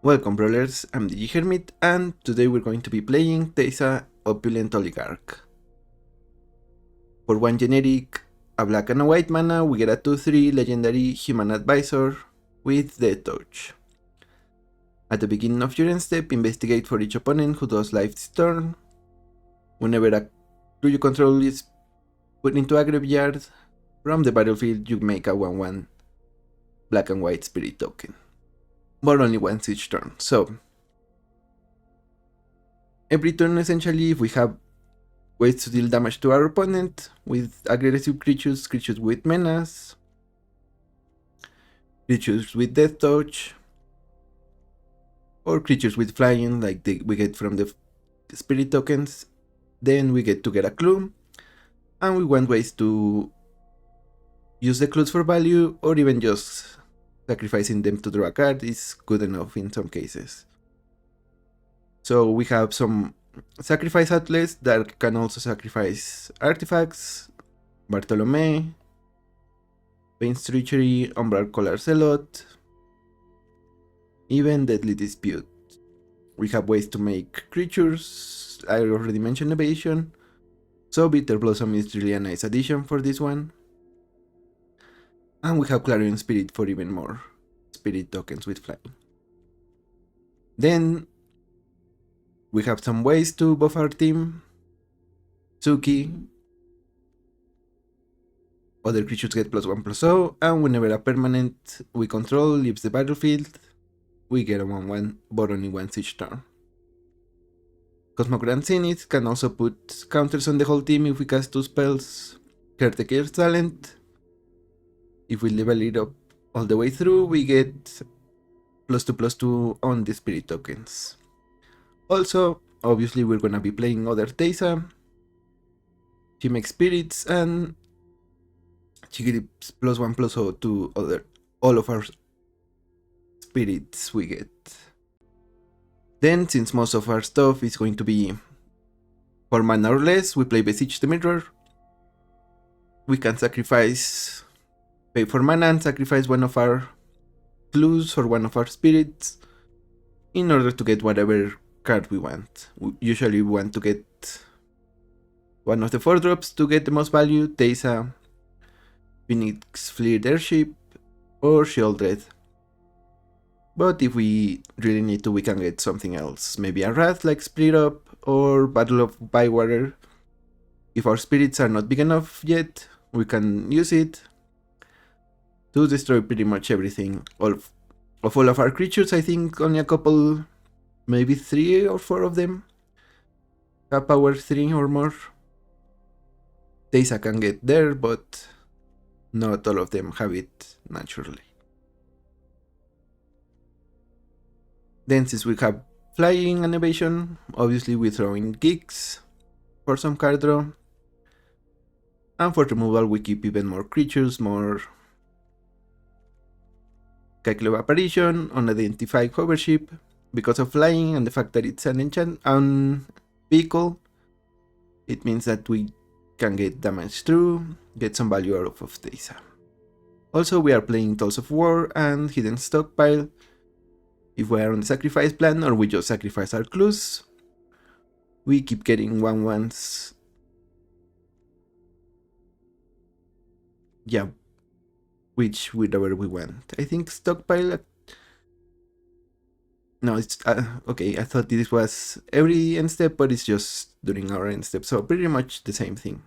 Welcome brawlers, I'm MTG Hermit and today we're going to be playing Teysa Opulent Oligarch. For one generic, a black and a white mana, we get a 2/3 legendary human advisor with Death Touch. At the beginning of your end step, investigate for each opponent who does life this turn. Whenever a crew you control is put into a graveyard, from the battlefield you make a 1/1 black and white spirit token. But only once each turn, so every turn essentially if we have ways to deal damage to our opponent with aggressive creatures, creatures with menace, creatures with death touch, or creatures with flying like we get from the spirit tokens, then we get to get a clue, and we want ways to use the clues for value, or even just sacrificing them to draw a card is good enough in some cases. So we have some sacrifice outlets that can also sacrifice artifacts, Bartolome, Pain's Treachery, Umbral Collar Zealot, even Deadly Dispute. We have ways to make creatures, I already mentioned evasion, so Bitter Blossom is really a nice addition for this one. And we have Clarion Spirit for even more spirit tokens with flying. Then we have some ways to buff our team. Tsuki. Other creatures get +1/+0, and whenever a permanent we control leaves the battlefield, we get a 1/1, but only once each turn. Cosmogran Zenith can also put counters on the whole team if we cast 2 spells. Caretaker's Talent. If we level it up all the way through, we get +2/+2 on the spirit tokens. Also, obviously we're gonna be playing other Teysa. She makes spirits and she gives +1/+0 to all of our spirits we get. Then, since most of our stuff is going to be 4 mana or less, we play Besiege the Mirror. We can sacrifice, pay for mana and sacrifice one of our clues or one of our spirits in order to get whatever card we want. Usually we want to get one of the 4 drops to get the most value, Teysa, Phoenix Fleet Airship, or Shieldred. But if we really need to, we can get something else, maybe a Wrath like Split Up or Battle of Bywater. If our spirits are not big enough yet, we can use it to destroy pretty much everything. Of all of our creatures, I think only a couple, maybe 3 or 4 of them have power 3 or more. Teysa can get there, but not all of them have it naturally. Then since we have flying and evasion, obviously we throw in Geeks for some card draw. And for removal we keep even more creatures, more Cycle of Apparition, Unidentified Hovership. Because of flying and the fact that it's an vehicle, it means that we can get damage through, get some value out of Teysa. Also we are playing Tools of War and Hidden Stockpile. If we are on the sacrifice plan or we just sacrifice our clues, we keep getting 1/1s. Yeah, whichever we want. I think Stockpile. No, it's okay. I thought this was every end step, but it's just during our end step, so pretty much the same thing.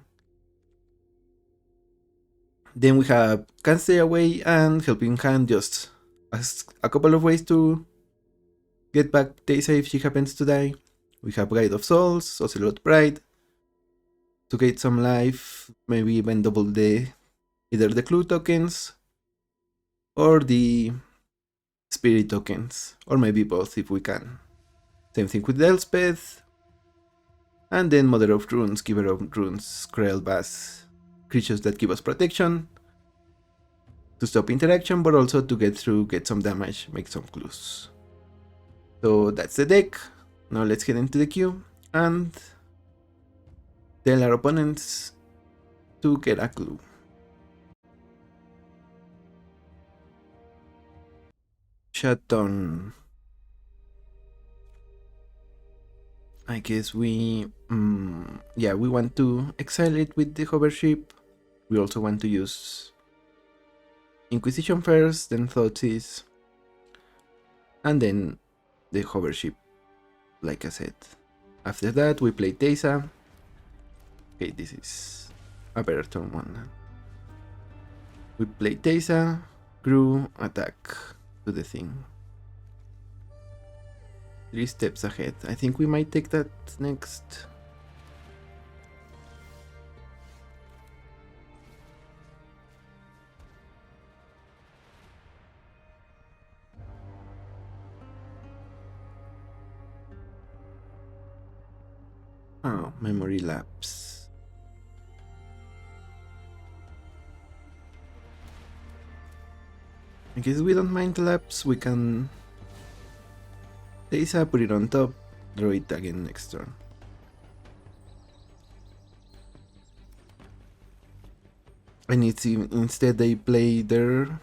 Then we have Can't Stay Away and Helping Hand, just as a couple of ways to get back Teysa if she happens to die. We have Guide of Souls, Ocelot Pride, to get some life, maybe even double either the clue tokens or the spirit tokens, or maybe both if we can. Same thing with Elspeth, and then Mother of Runes, Giver of Runes, Krell Bass, creatures that give us protection to stop interaction, but also to get through, get some damage, make some clues. So that's the deck. Now let's get into the queue and tell our opponents to get a clue. Shut down. I guess we we want to exile it with the hover ship. We also want to use Inquisition first, then Thoughtseize, and then the hover ship, like I said. After that, we play Teysa. Okay, this is a better turn one. We play Teysa, Crew, attack to the thing. 3 steps ahead. I think we might take that next. Oh, memory lapse. In case we don't mind lapse, we can Teysa, put it on top, draw it again next turn. And it's instead they play their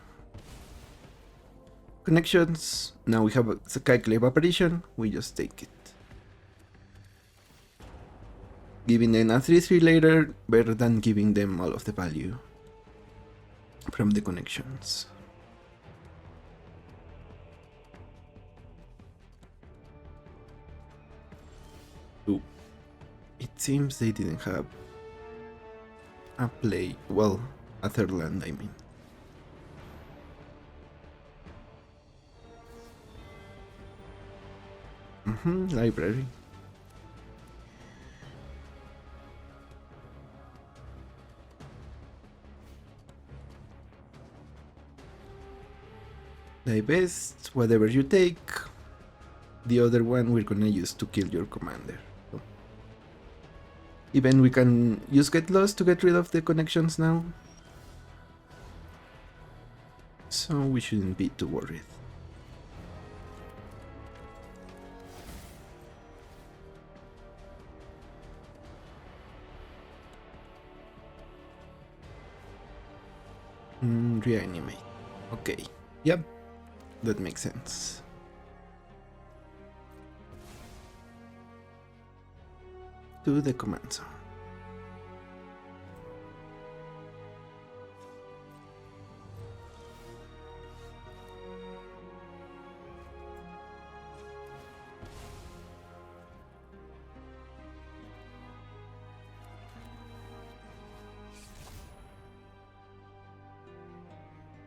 connections. Now we have a Cycle Evaporation, we just take it. Giving them a 3/3 later, better than giving them all of the value from the connections. Ooh. It seems they didn't have a play, well, a third land, I mean. Library. Divest, whatever you take. The other one we're gonna use to kill your commander. So. Even we can use Get Lost to get rid of the connections now. So we shouldn't be too worried. Reanimate. Okay. Yep. That makes sense. To the command zone.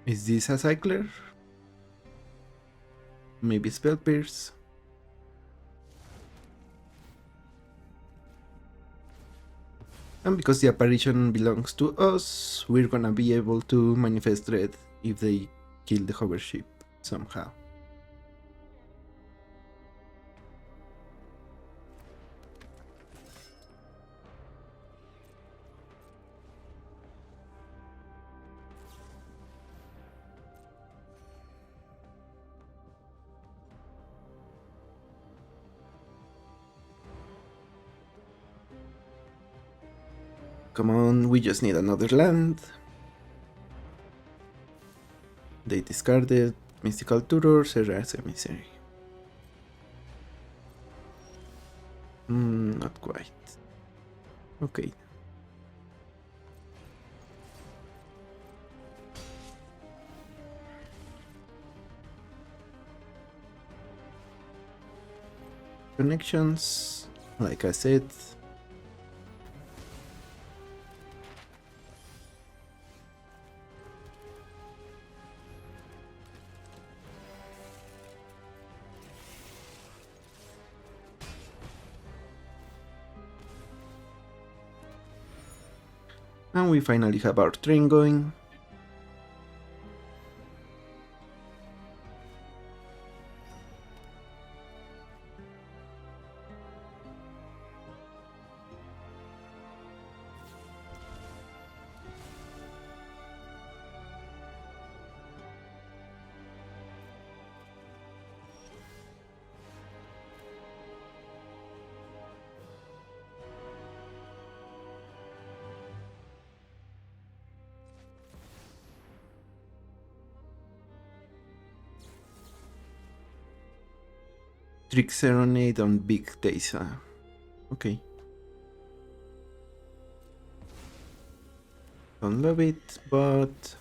Is this a cycler? Maybe Spell Pierce. And because the apparition belongs to us, we're gonna be able to manifest dread if they kill the hover ship somehow. Come on, we just need another land. They discarded Mystical Tutor, Serra's Emissary. Not quite. Okay. Connections, like I said. And we finally have our train going. Trick Serenade on Big Teysa. Okay. Don't love it, but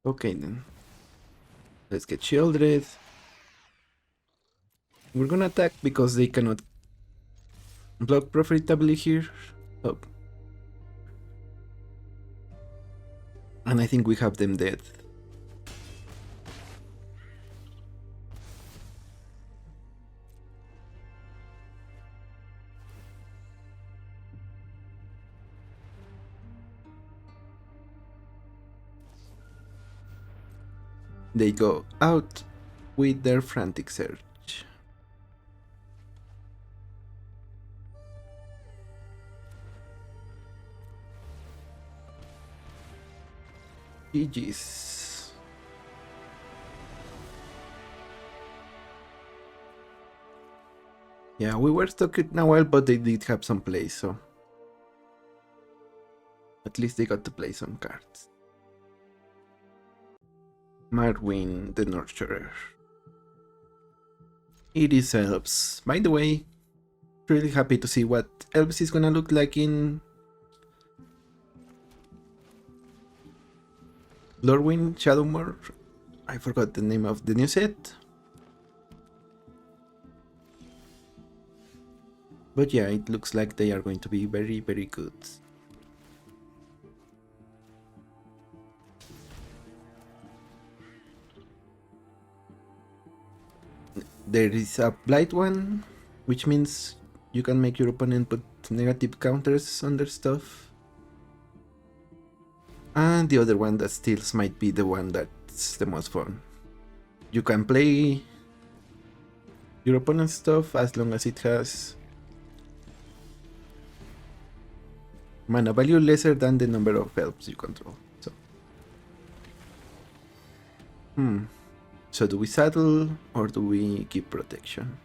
okay then. Let's get shielded. We're gonna attack because they cannot block profitably here. Oh. And I think we have them dead. They go out with their frantic search. GG's. Yeah, we were stuck in a while, but they did have some plays, so at least they got to play some cards. Marwin, the Nurturer. It is Elves. By the way, really happy to see what Elves is gonna look like in Lorwyn Shadowmoor. I forgot the name of the new set. But yeah, it looks like they are going to be very, very good. There is a Blight one, which means you can make your opponent put negative counters on their stuff. And the other one that steals might be the one that's the most fun. You can play your opponent's stuff as long as it has mana value lesser than the number of elves you control. So do we saddle or do we keep protection?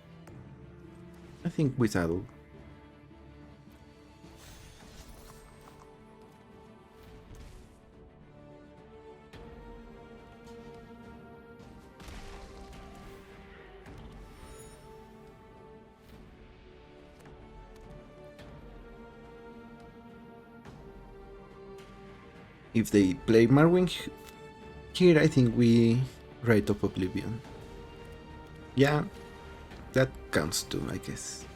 I think we saddle. If they play Marwyn here, I think we Rite of Oblivion. Yeah, that counts too, I guess.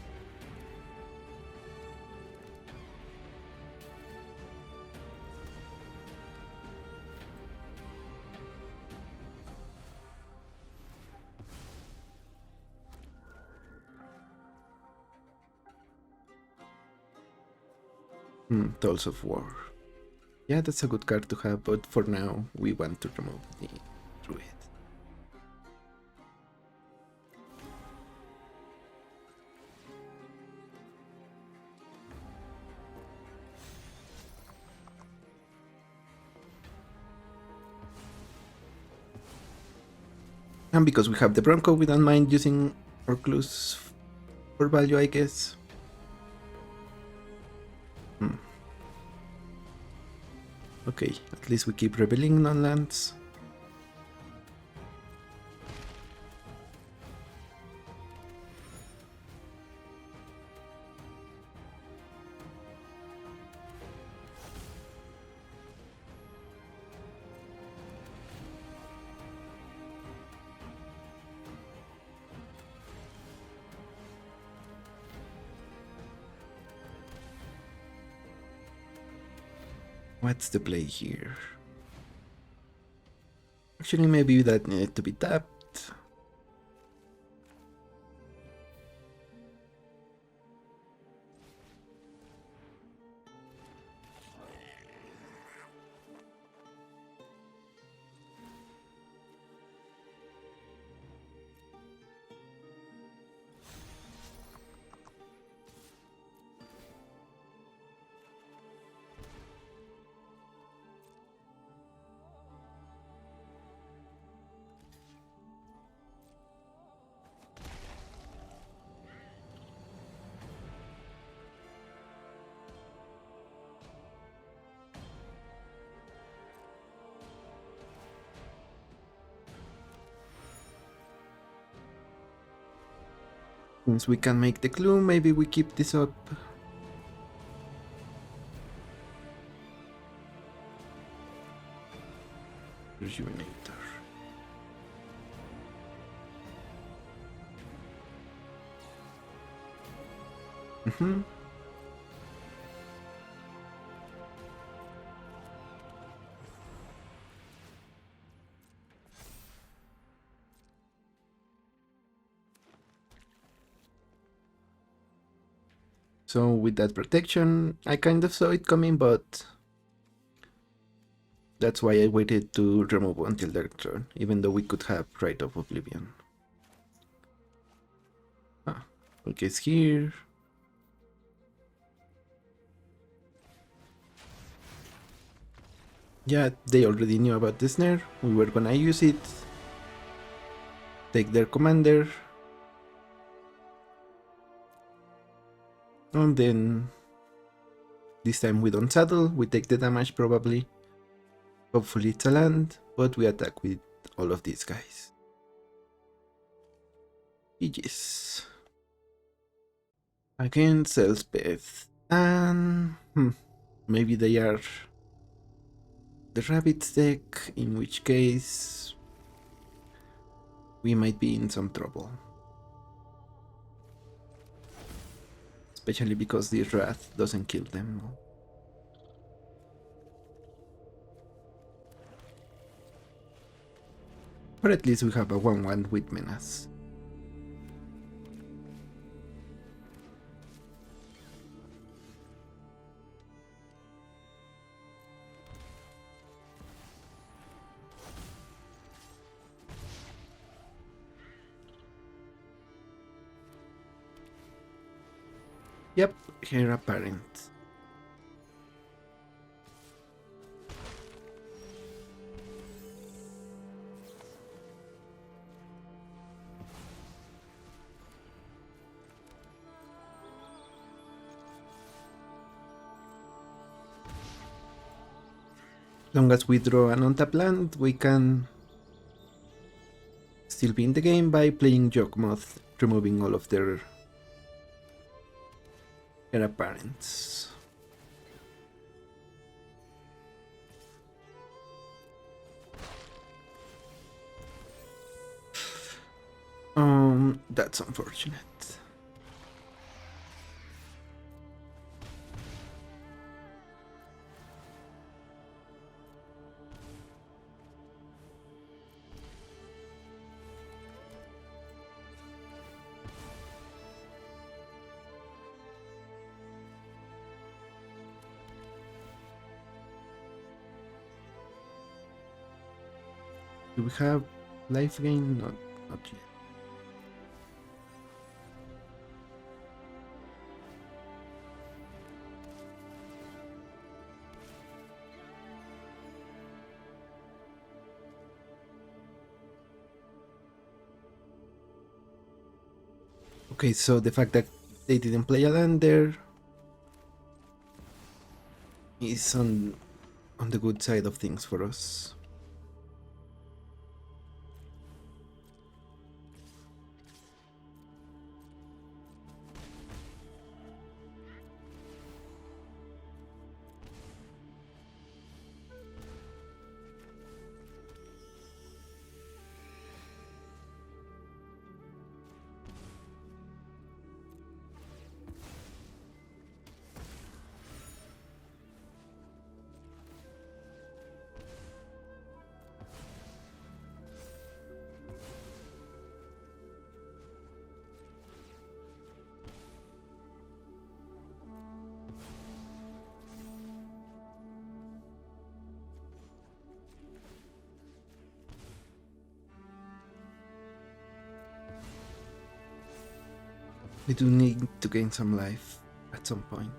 Tolls of War. Yeah, that's a good card to have, but for now, we want to remove the Druid. And because we have the Bronco, we don't mind using Recluse for value, I guess. Okay, at least we keep rebelling non-lands. What's the play here? Actually, maybe that needed to be tapped. Since we can make the clue, maybe we keep this up. Rejuvenator. So with that protection, I kind of saw it coming, but that's why I waited to remove until their turn, even though we could have Rite of Oblivion. Okay, it's here. Yeah, they already knew about the snare. We were gonna use it. Take their commander. And then this time we don't saddle, we take the damage probably. Hopefully it's a land, but we attack with all of these guys. GG's. Again, Elspeth. And maybe they are the rabbits deck, in which case we might be in some trouble. Especially because the wrath doesn't kill them. Or at least we have a 1-1 with Menace. Yep, here apparent. As long as we draw an untapped land, we can still be in the game by playing Yawgmoth, removing all of their apparents. That's unfortunate. Do we have life gain? Not yet. Okay, so the fact that they didn't play a land there is on the good side of things for us. We do need to gain some life at some point.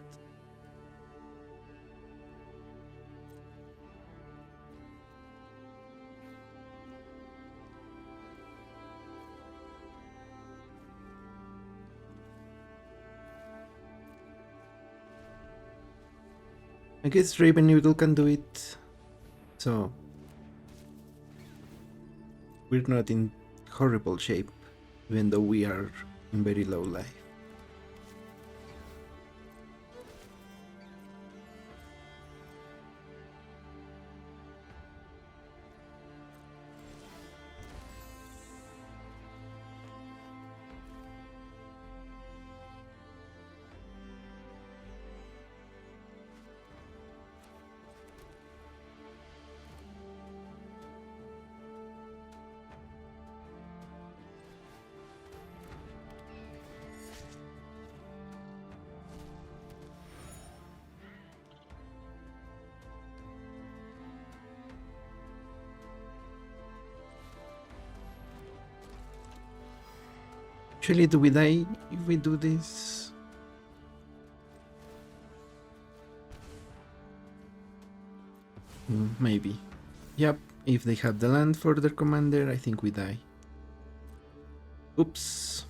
I guess Raven Noodle can do it, so we're not in horrible shape, even though we are in very low life. Actually, do we die if we do this? Maybe. Yep, if they have the land for their commander, I think we die. Oops.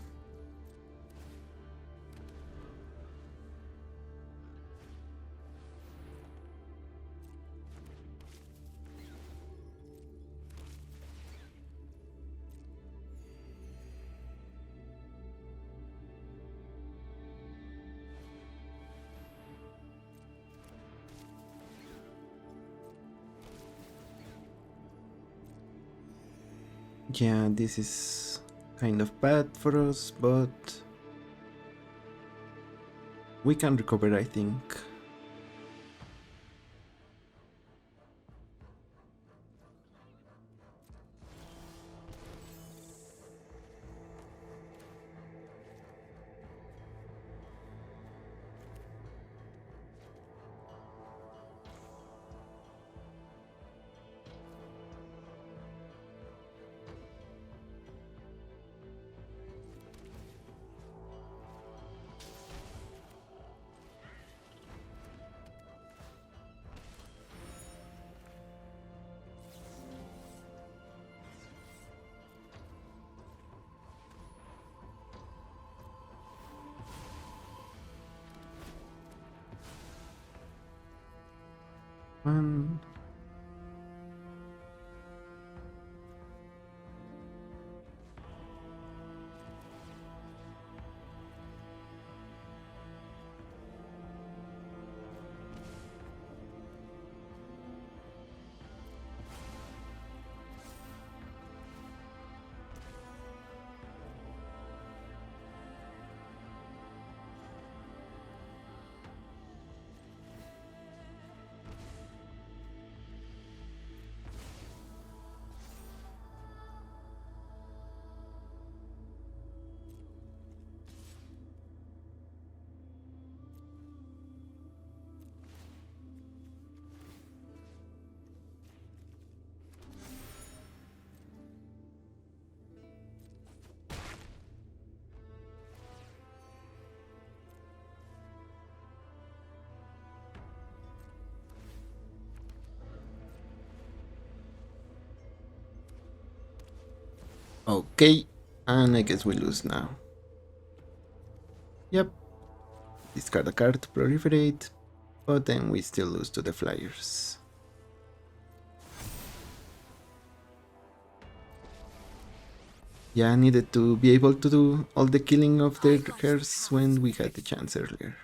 Yeah, this is kind of bad for us, but we can recover, I think. One. Okay, and I guess we lose now. Yep. Discard a card to proliferate, but then we still lose to the Flyers. Yeah, I needed to be able to do all the killing of their hairs when we had the chance earlier.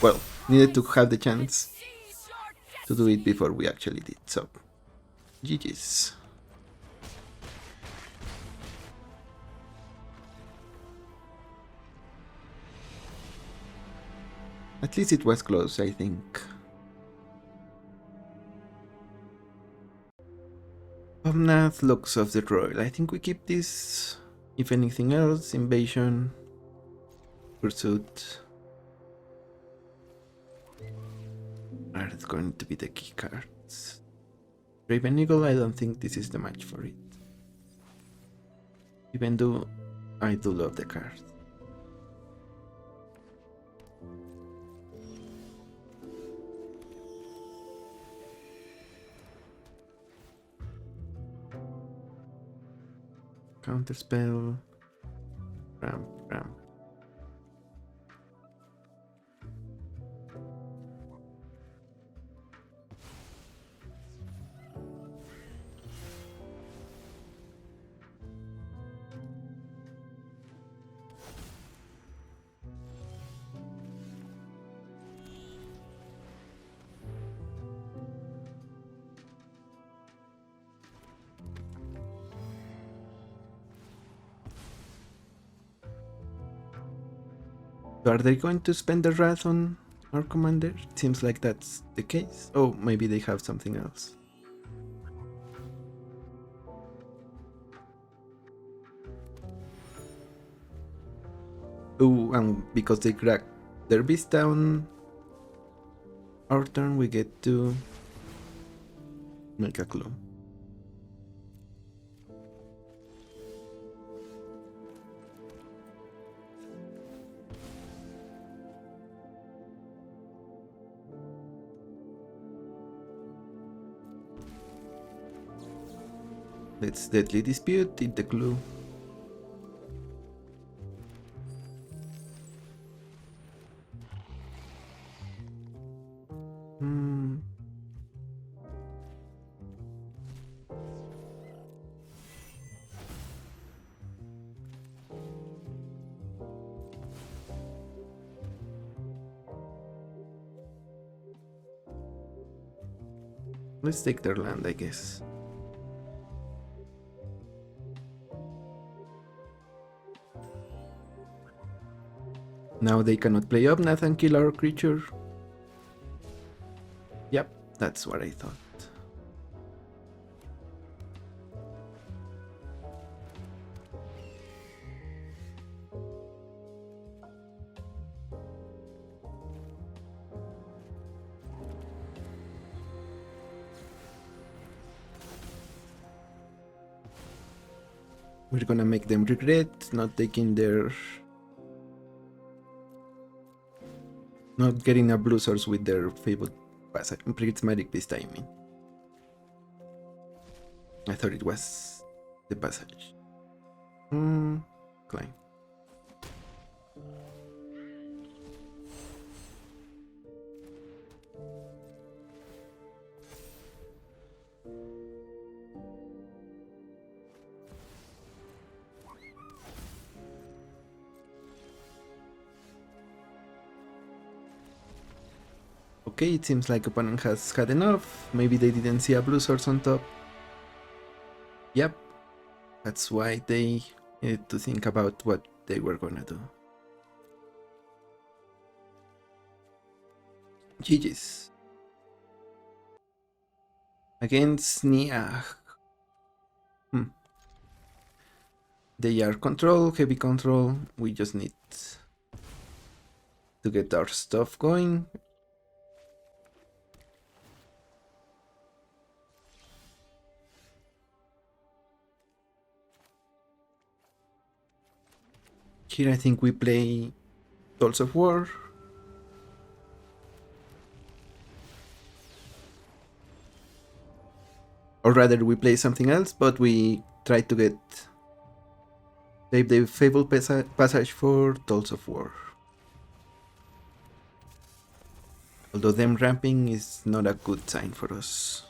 Well, needed to have the chance to do it before we actually did, so GG's. At least it was close, I think. Omnath, Locks of the Royal. I think we keep this. If anything else, Invasion, Pursuit are going to be the key cards. Raven Eagle, I don't think this is the match for it. Even though I do love the card. Counterspell. Ramp, ramp. So are they going to spend the wrath on our commander? It seems like that's the case. Oh, maybe they have something else. Oh, and because they cracked their beast down our turn, we get to make a clue. Let's deadly dispute, eat the clue. Let's take their land, I guess. Now they cannot play Obnath and kill our creature. Yep, that's what I thought. We're gonna make them regret not taking their... not getting a blue source with their fabled prismatic beast, I mean. I thought it was the passage. Climb. Okay, it seems like opponent has had enough. Maybe they didn't see a blue source on top. Yep, that's why they needed to think about what they were gonna do. GG's. Against Nia. They are control, heavy control. We just need to get our stuff going. Here I think we play Tools of War. Or rather we play something else, but we try to get save the Fable passage for Tools of War. Although them ramping is not a good sign for us.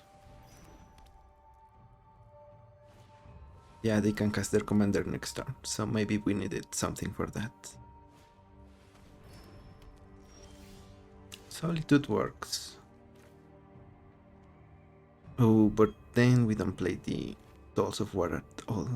Yeah, they can cast their commander next turn, so maybe we needed something for that. Solitude works. Oh, but then we don't play the Tools of War at all.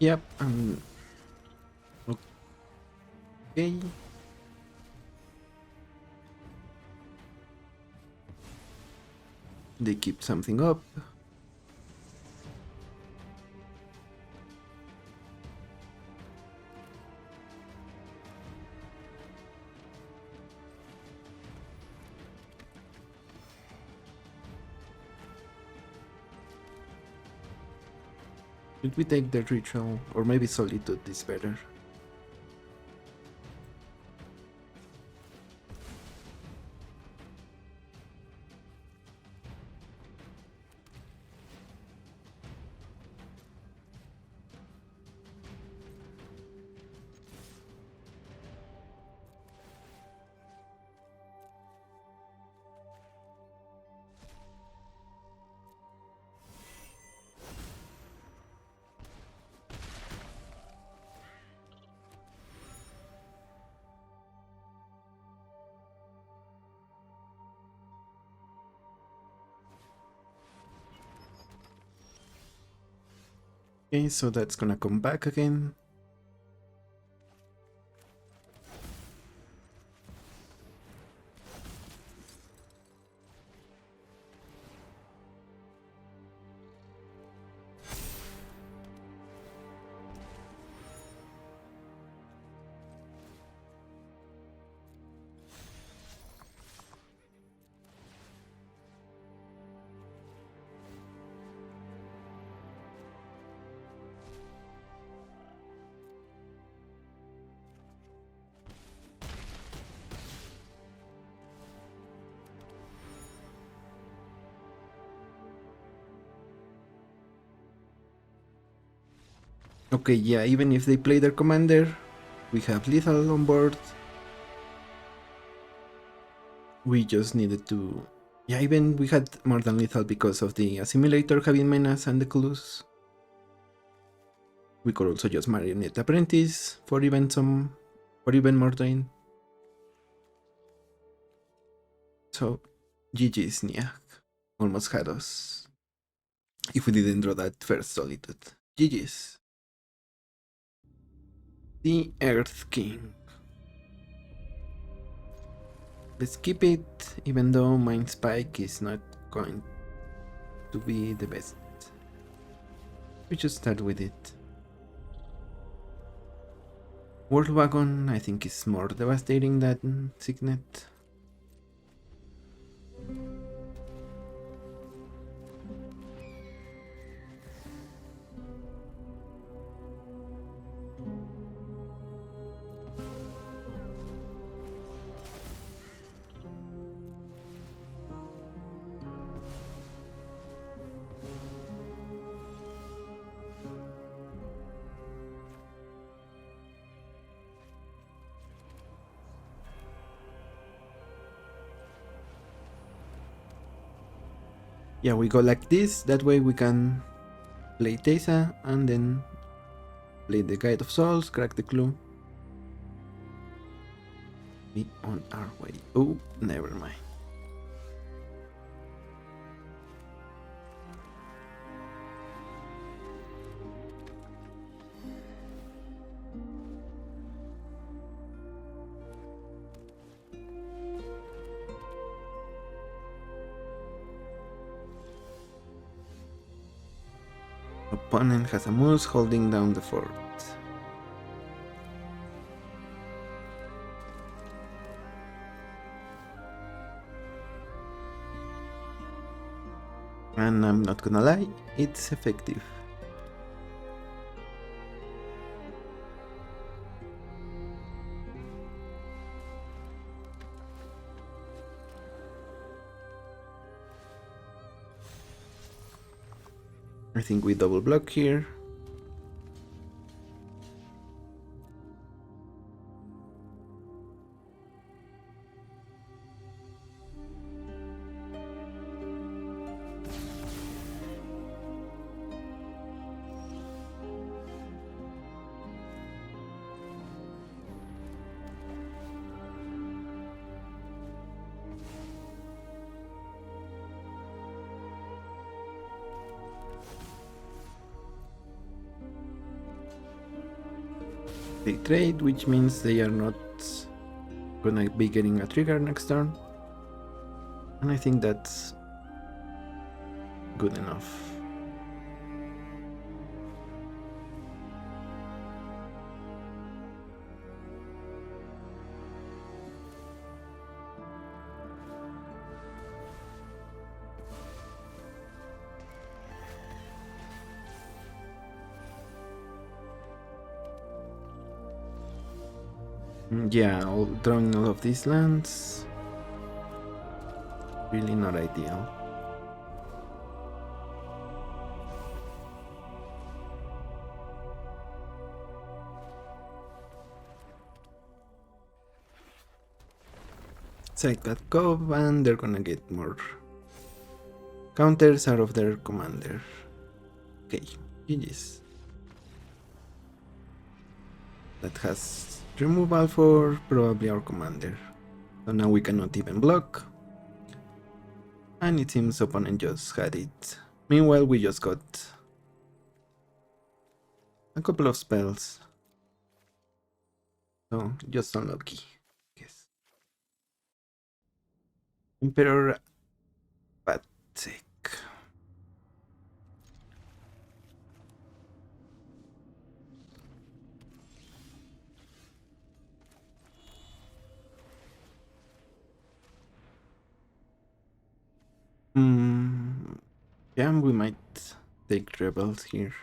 Yep, okay. They keep something up. Should we take the ritual? Or maybe Solitude is better. Okay, so that's gonna come back again. Okay, yeah, even if they play their commander, we have lethal on board. We just needed to... Yeah, even we had more than lethal because of the assimilator having menace and the clues. We could also just marionette apprentice for even more drain. So GG's Niak almost had us if we didn't draw that first Solitude. GG's. The Earth King. Let's keep it, even though Mind Spike is not going to be the best. We just start with it. World Wagon, I think, is more devastating than Signet. Yeah, we go like this, that way we can play Teysa and then play the Guide of Souls, crack the clue. Be on our way. Oh, never mind. Opponent has a moose holding down the fort. And I'm not gonna lie, it's effective. I think we double block here. They trade, which means they are not gonna be getting a trigger next turn. And I think that's good enough. Yeah, drawing all of these lands. Really not ideal. Side that Cove, and they're gonna get more counters out of their commander. Okay, GG's. That has removal for probably our commander. So now we cannot even block. And it seems opponent just had it. Meanwhile, we just got a couple of spells. So just unlucky, I guess. Emperor Patek. Yeah, we might take rebels here.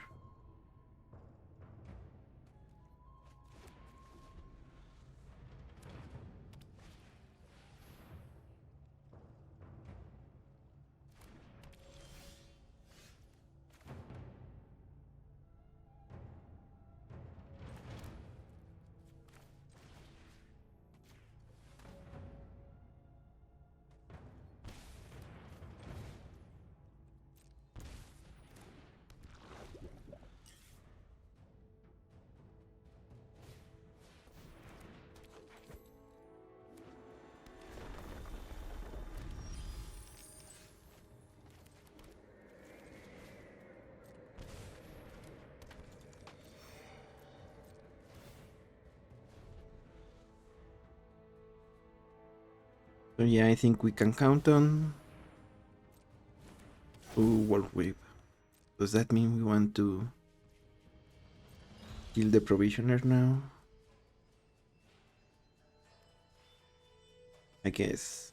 So yeah, I think we can count on. Ooh, World Wave. Does that mean we want to kill the Provisioner now? I guess.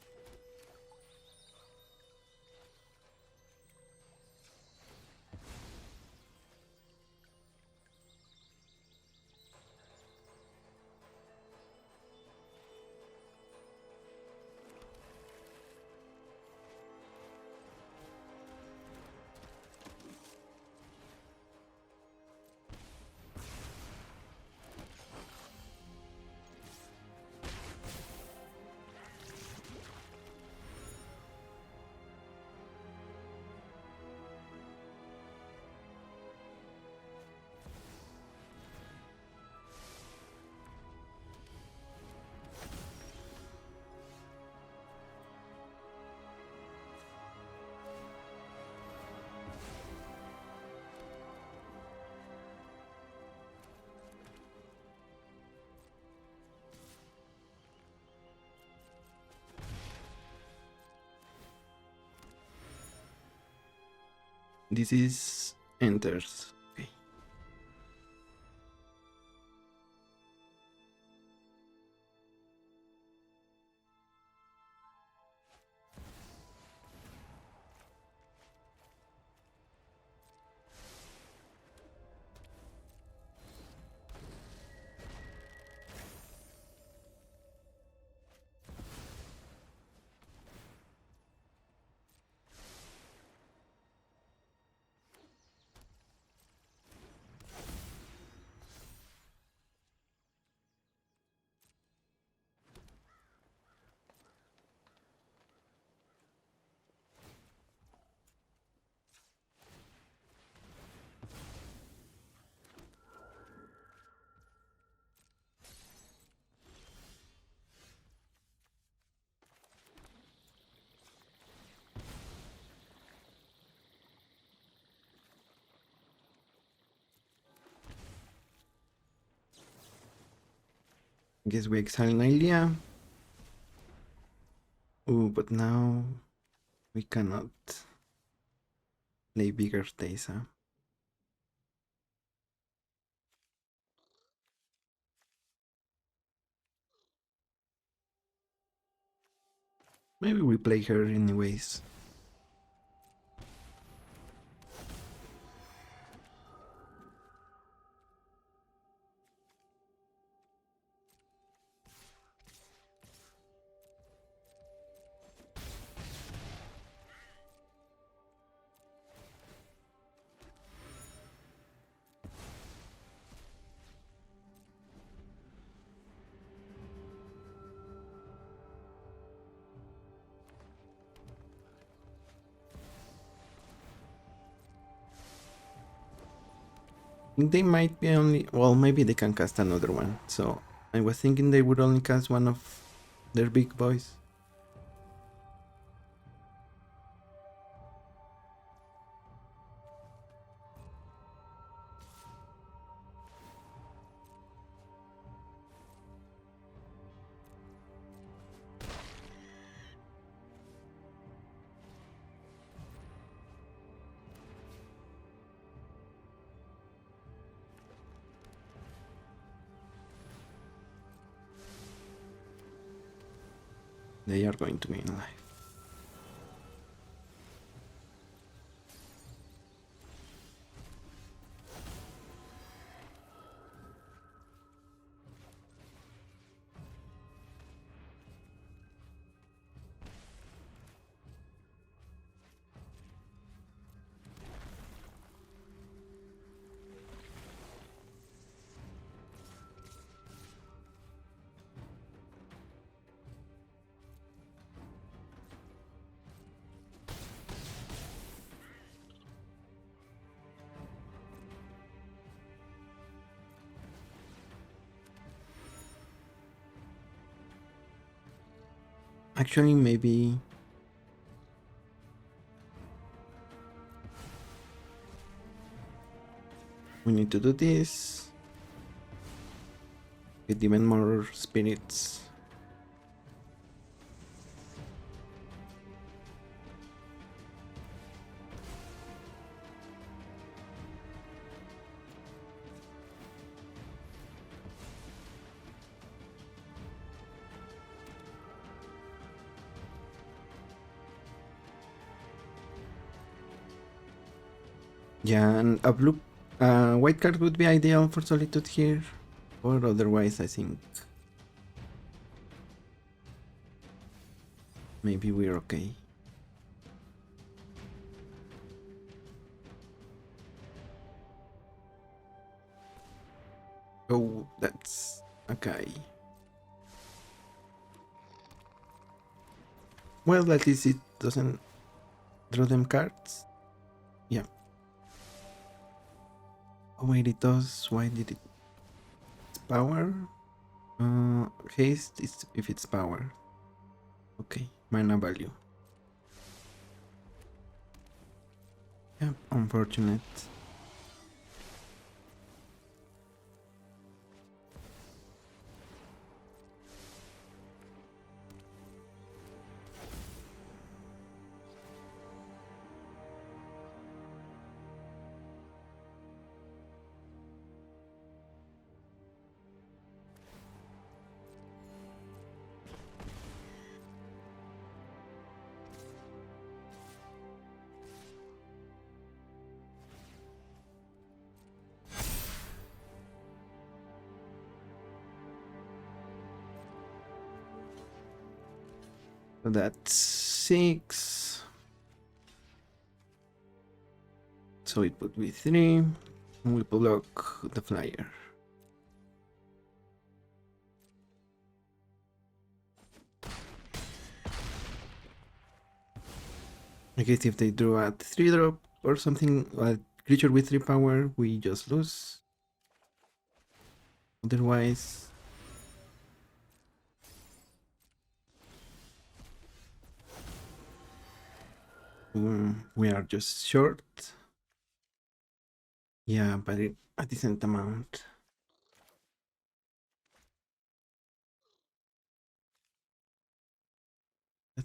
This is enters. Okay. Guess we exile Nylia. Ooh, but now we cannot play bigger Teysa. Maybe we play her anyways. think they might be only... Well, maybe they can cast another one. So I was thinking they would only cast one of their big boys. They are going to be in life. Actually, maybe... we need to do this. Get even more spirits. Yeah, and a blue, white card would be ideal for Solitude here, or otherwise I think maybe we're okay. Oh, that's okay. Well, at least it doesn't draw them cards. Yeah. Oh wait, it does. Why did it? It's power. Haste is if it's power. Okay, mana value. Yeah, unfortunate. So that's 6. So it would be 3. And we block the flyer. I guess if they draw a 3-drop or something, a creature with 3 power, we just lose. Otherwise... we are just short. Yeah, but a decent amount.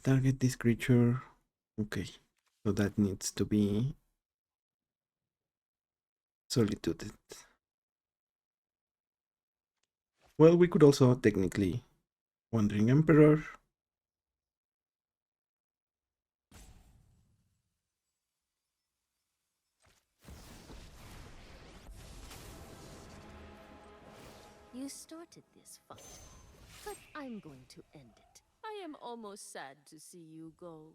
Target this creature. Okay, so that needs to be solituded. Well, we could also technically Wandering Emperor. You started this fight, but I'm going to end it. I am almost sad to see you go.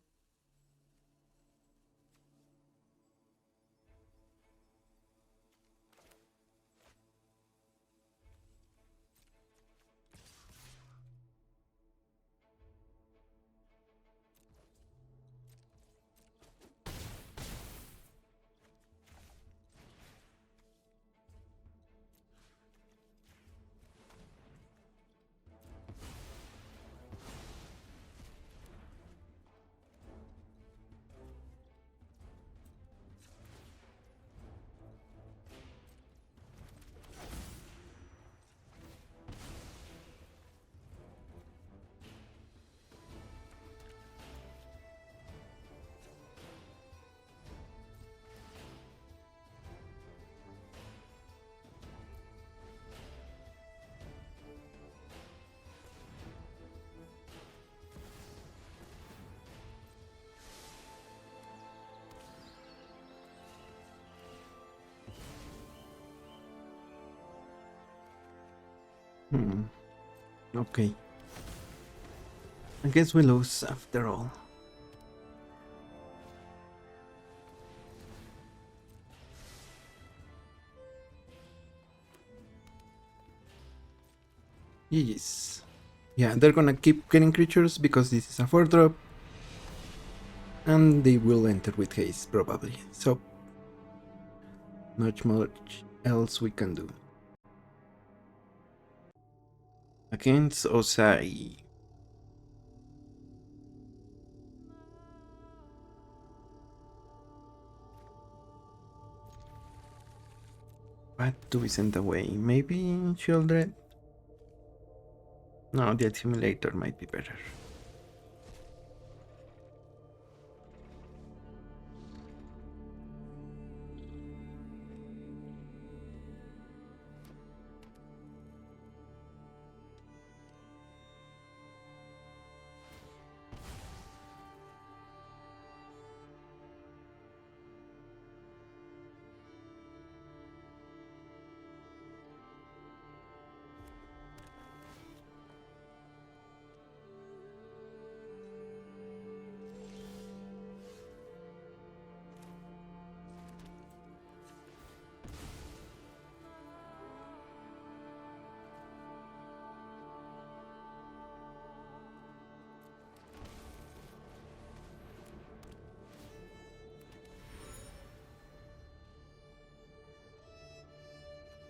Okay. I guess we lose after all. Yes. Yeah, they're gonna keep getting creatures because this is a 4-drop. And they will enter with haste, probably. So, not much else we can do. Against Osai. What do we send away? Maybe Shieldred? No, the Accumulator might be better.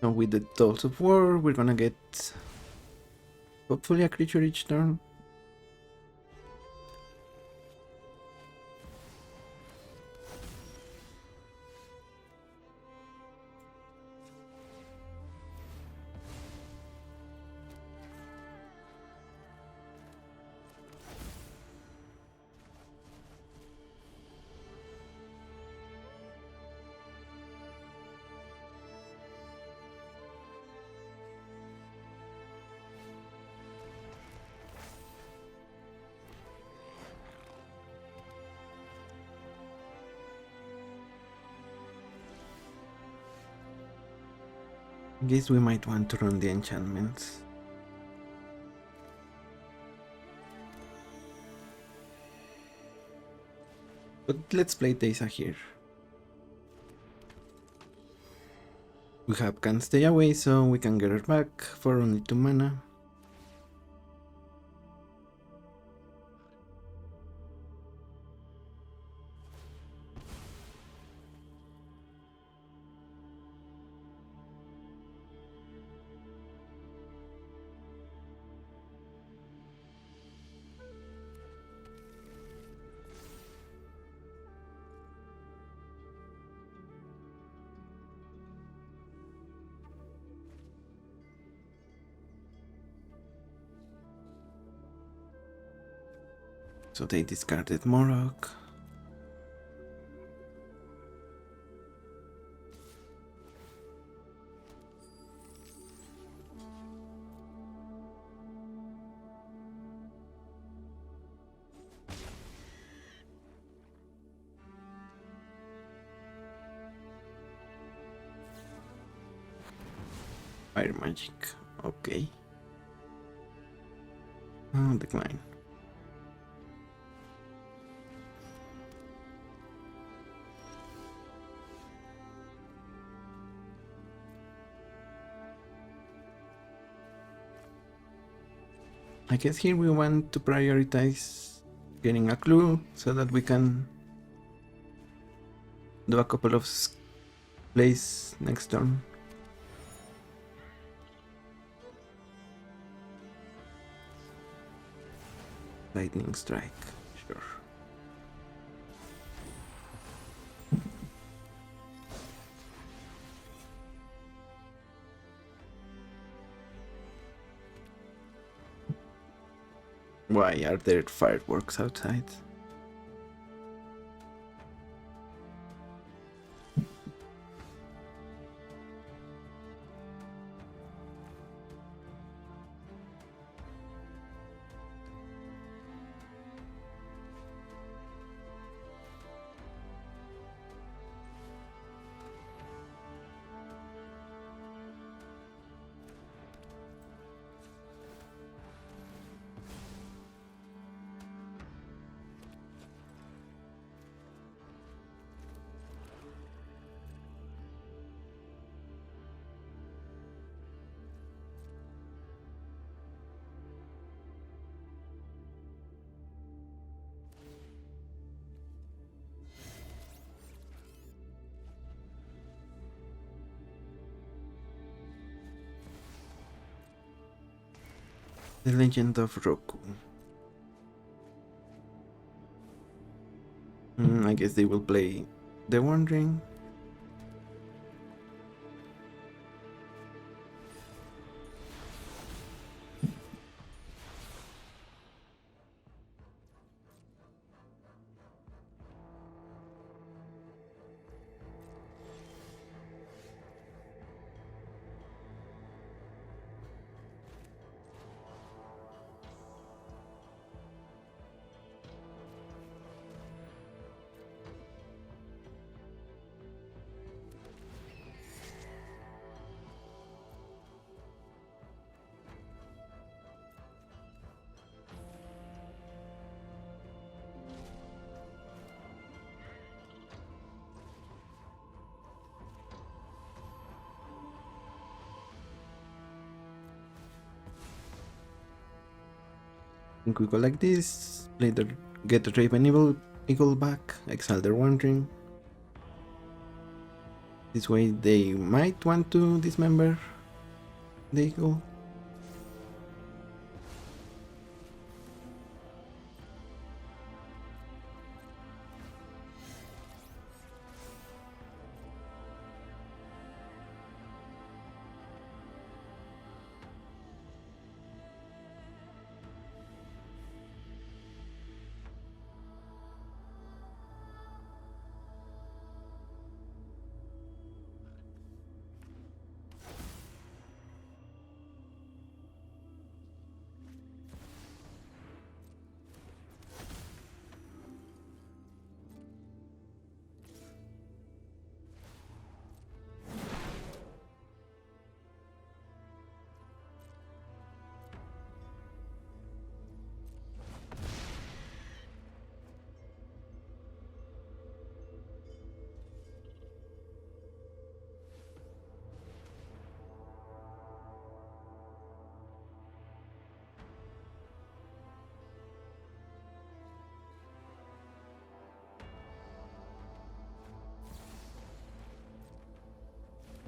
Now with the Tools of War, we're gonna get hopefully a creature each turn. I guess we might want to run the enchantments. But let's play Teysa here. We have Can't Stay Away, so we can get her back for only 2 mana. So they discarded Morok. Fire Magic, okay. Decline. I guess here we want to prioritize getting a clue so that we can do a couple of plays next turn. Lightning Strike, sure. Why are there fireworks outside? The Legend of Roku. I guess they will play The Wandering. I think we go like this. Later, get the Raven Eagle back. Exile their Wandering. This way, they might want to dismember the Eagle.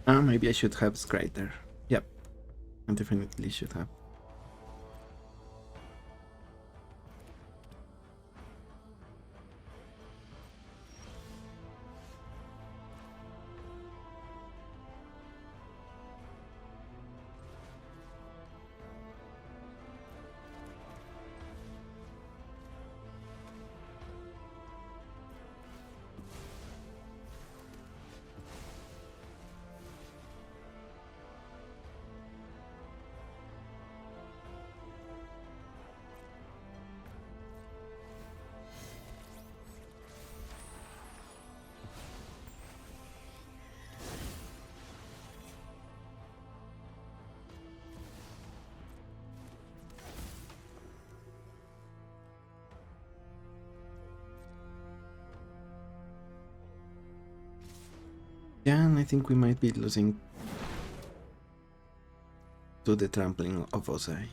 Maybe I should have Scryter. Yep, I definitely should have. Yeah, and I think we might be losing to the trampling of Ozai.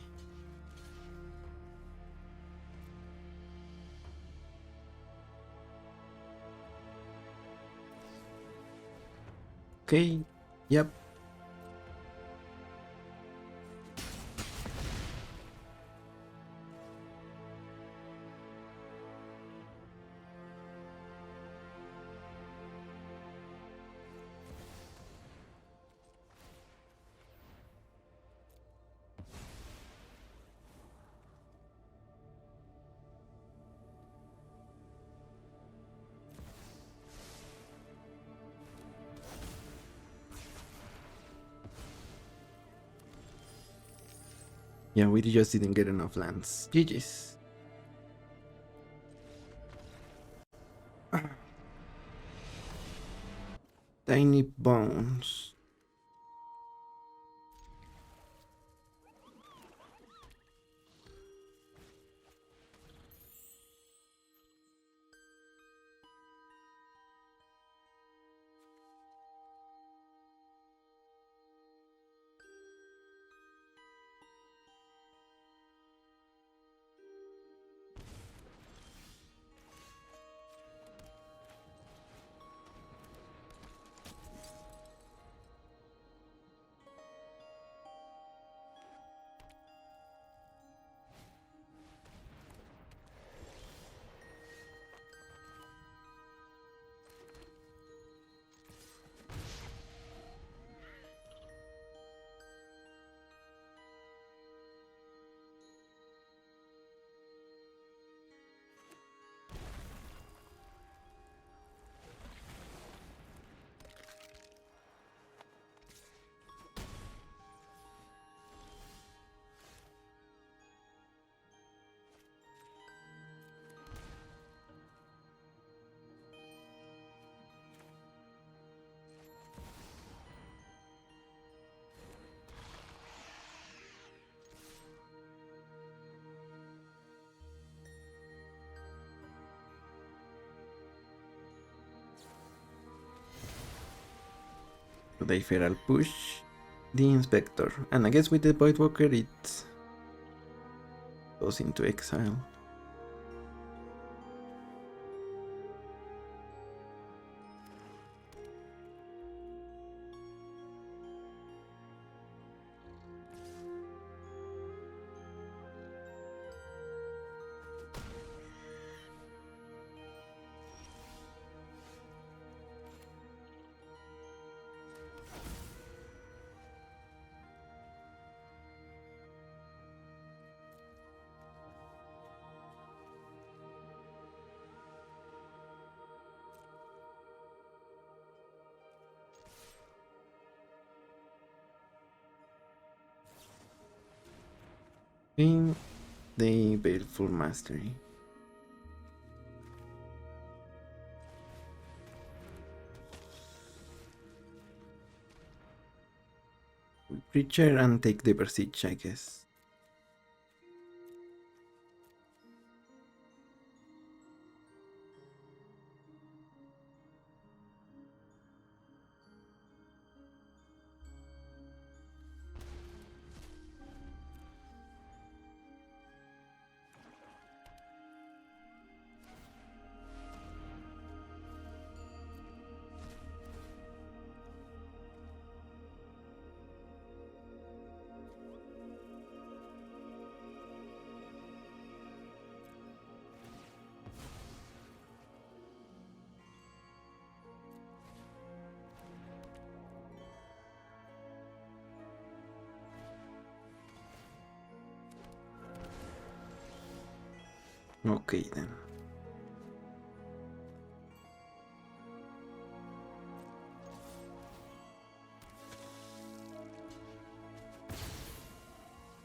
Okay, yep. Yeah, we just didn't get enough lands. GG's. Tiny bones. So they feral push the Inspector, and I guess with the Voidwalker it goes into exile. In the Baleful Mastery. We Preacher and take the Versige, I guess. Okay then.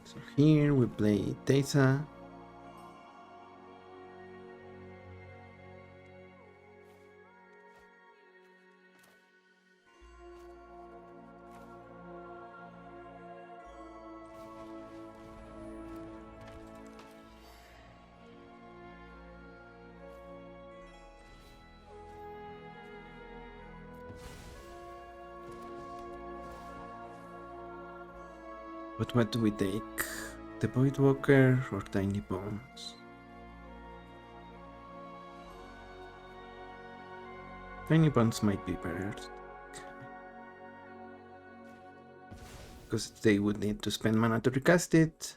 So here we play Teysa. But what do we take? The Voidwalker or Tiny Bones? Tiny Bones might be better. Because they would need to spend mana to recast it.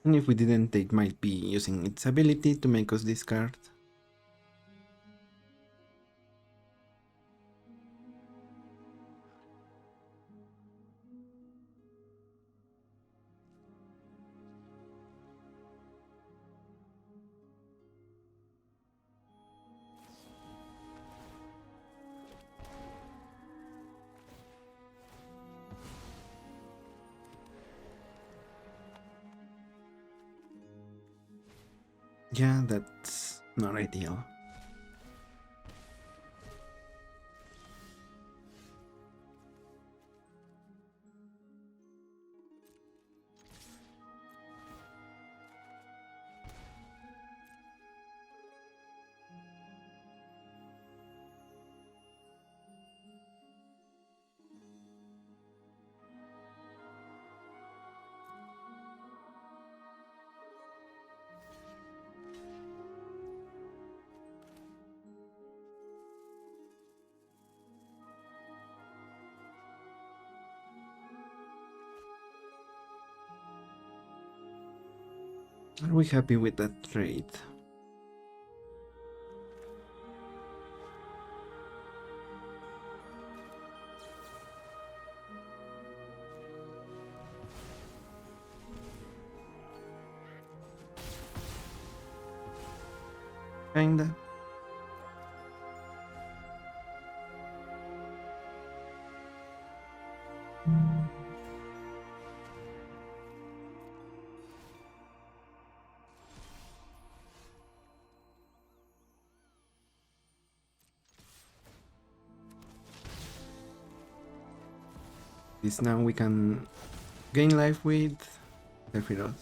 And if we didn't, they might be using its ability to make us discard. Yeah, that's not ideal. Are we happy with that trade? Kinda. This now we can gain life with Sephiroth.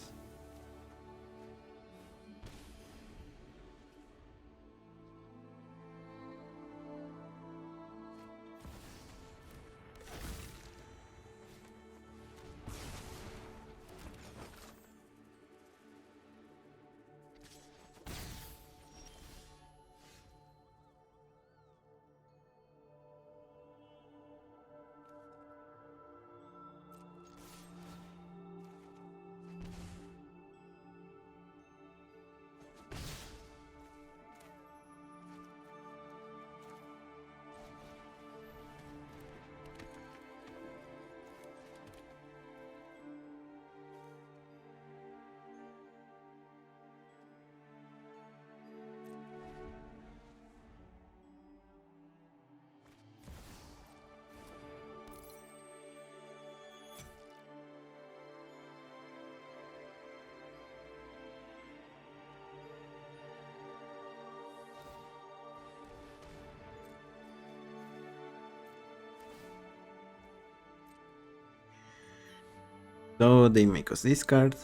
So they make us discard.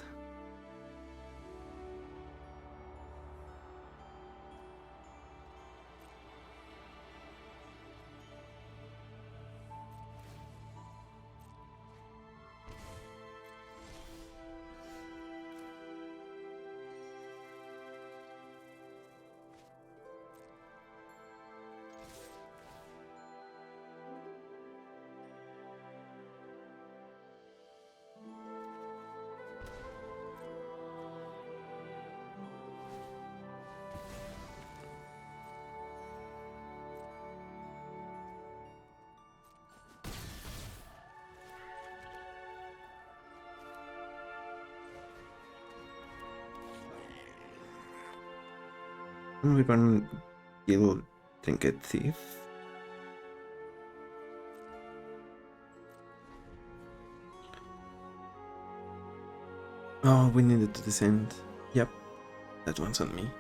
And we're gonna kill Trinket Thief. Oh, we needed to descend. Yep, that one's on me.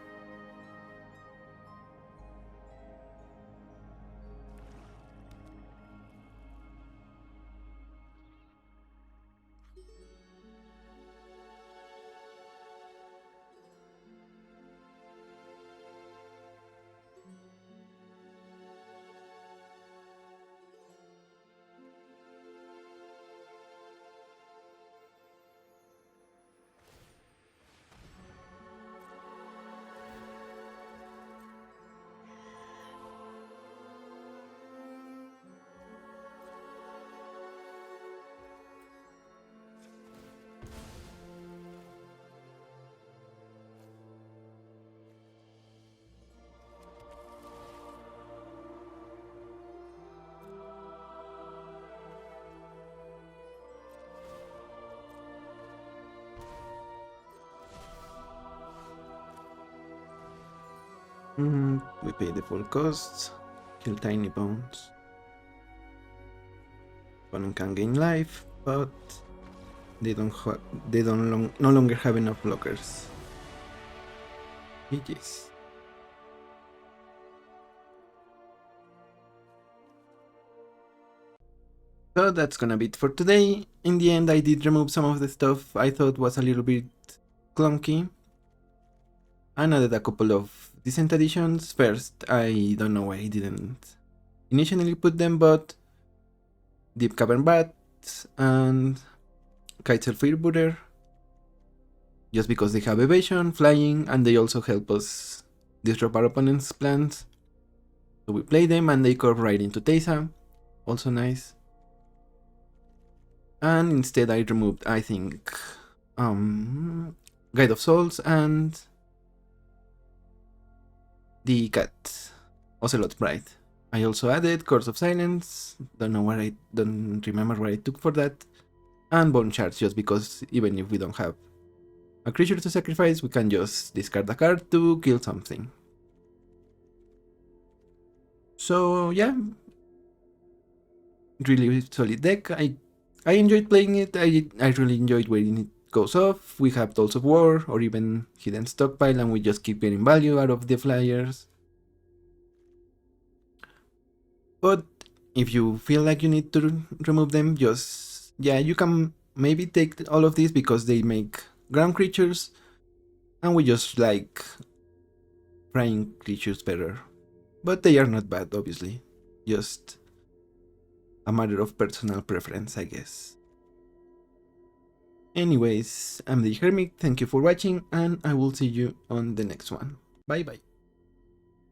We pay the full cost, kill tiny bones. Opponent can gain life, but they no longer have enough blockers. GG's. So that's gonna be it for today. In the end, I did remove some of the stuff I thought was a little bit clunky. I added a couple of decent additions. First, I don't know why I didn't initially put them, but Deep Cavern Bats and Kitesail Freebooter, just because they have evasion, flying, and they also help us disrupt our opponent's plans. So we play them and they curve right into Teysa, also nice. And instead I removed, I think, Guide of Souls and the cat, Ocelot Bride. I also added Curse of Silence, don't remember what I took for that, and Bone Shards, just because even if we don't have a creature to sacrifice, we can just discard a card to kill something. So yeah, really solid deck. I enjoyed playing it. I really enjoyed when it goes off. We have Tools of War or even Hidden Stockpile, and we just keep getting value out of the flyers. But if you feel like you need to remove them, just yeah, you can maybe take all of these because they make ground creatures, and we just like flying creatures better. But they are not bad, obviously. Just a matter of personal preference, I guess. Anyways, I'm the Hermit, thank you for watching, and I will see you on the next one. Bye bye.